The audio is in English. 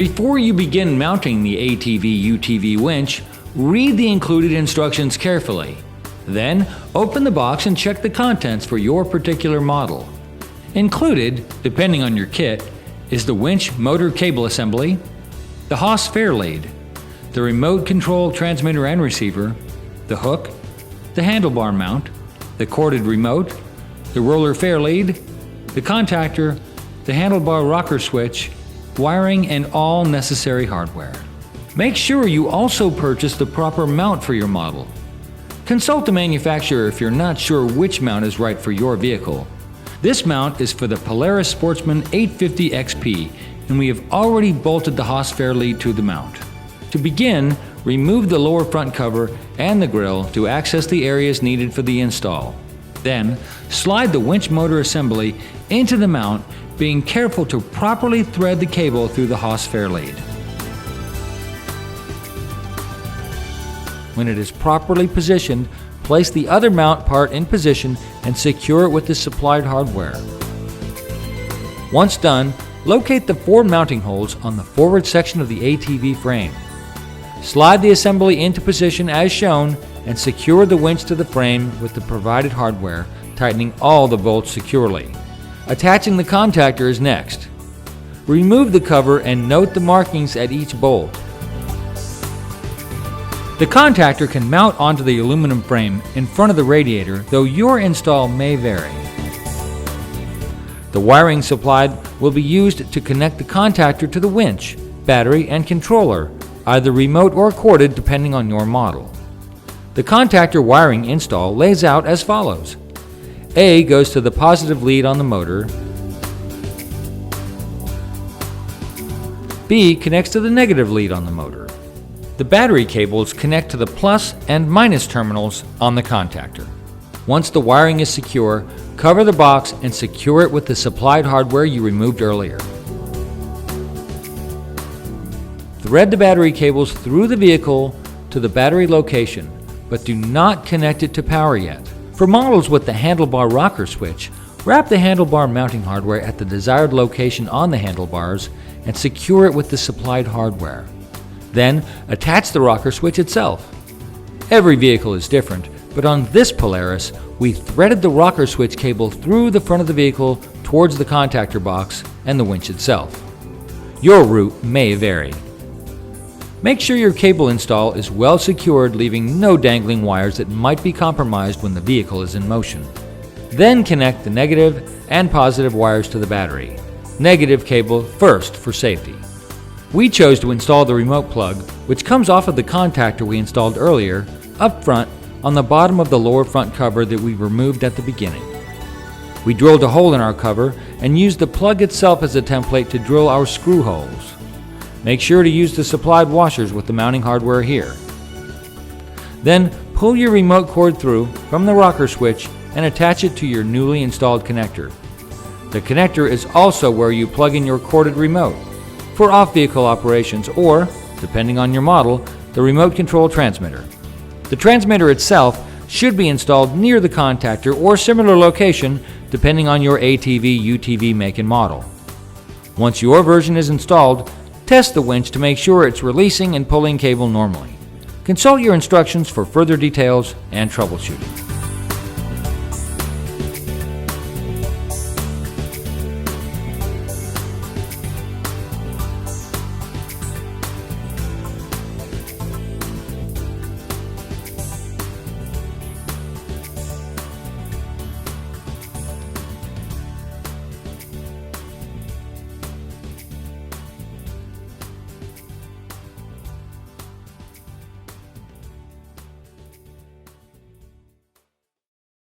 Before you begin mounting the ATV-UTV winch, read the included instructions carefully. Then, open the box and check the contents for your particular model. Included, depending on your kit, is the winch motor cable assembly, the Haas fair lead, the remote control transmitter and receiver, the hook, the handlebar mount, the corded remote, the roller fair lead, the contactor, the handlebar rocker switch, wiring, and all necessary hardware. Make sure you also purchase the proper mount for your model. Consult the manufacturer if you're not sure which mount is right for your vehicle. This mount is for the Polaris Sportsman 850 XP, and we have already bolted the Haas fair lead to the mount. To begin, remove the lower front cover and the grille to access the areas needed for the install. Then, slide the winch motor assembly into the mount, being careful to properly thread the cable through the Haas fair lead. When it is properly positioned, place the other mount part in position and secure it with the supplied hardware. Once done, locate the 4 mounting holes on the forward section of the ATV frame. Slide the assembly into position as shown and secure the winch to the frame with the provided hardware, tightening all the bolts securely. Attaching the contactor is next. Remove the cover and note the markings at each bolt. The contactor can mount onto the aluminum frame in front of the radiator, though your install may vary. The wiring supplied will be used to connect the contactor to the winch, battery, and controller, either remote or corded depending on your model. The contactor wiring install lays out as follows. A goes to the positive lead on the motor. B connects to the negative lead on the motor. The battery cables connect to the plus and minus terminals on the contactor. Once the wiring is secure, cover the box and secure it with the supplied hardware you removed earlier. Thread the battery cables through the vehicle to the battery location, but do not connect it to power yet. For models with the handlebar rocker switch, wrap the handlebar mounting hardware at the desired location on the handlebars and secure it with the supplied hardware. Then, attach the rocker switch itself. Every vehicle is different, but on this Polaris, we threaded the rocker switch cable through the front of the vehicle towards the contactor box and the winch itself. Your route may vary. Make sure your cable install is well secured, leaving no dangling wires that might be compromised when the vehicle is in motion. Then connect the negative and positive wires to the battery. Negative cable first for safety. We chose to install the remote plug, which comes off of the contactor we installed earlier, up front on the bottom of the lower front cover that we removed at the beginning. We drilled a hole in our cover and used the plug itself as a template to drill our screw holes. Make sure to use the supplied washers with the mounting hardware here. Then pull your remote cord through from the rocker switch and attach it to your newly installed connector. The connector is also where you plug in your corded remote for off-vehicle operations or, depending on your model, the remote control transmitter. The transmitter itself should be installed near the contactor or similar location depending on your ATV-UTV make and model. Once your version is installed, test the winch to make sure it's releasing and pulling cable normally. Consult your instructions for further details and troubleshooting.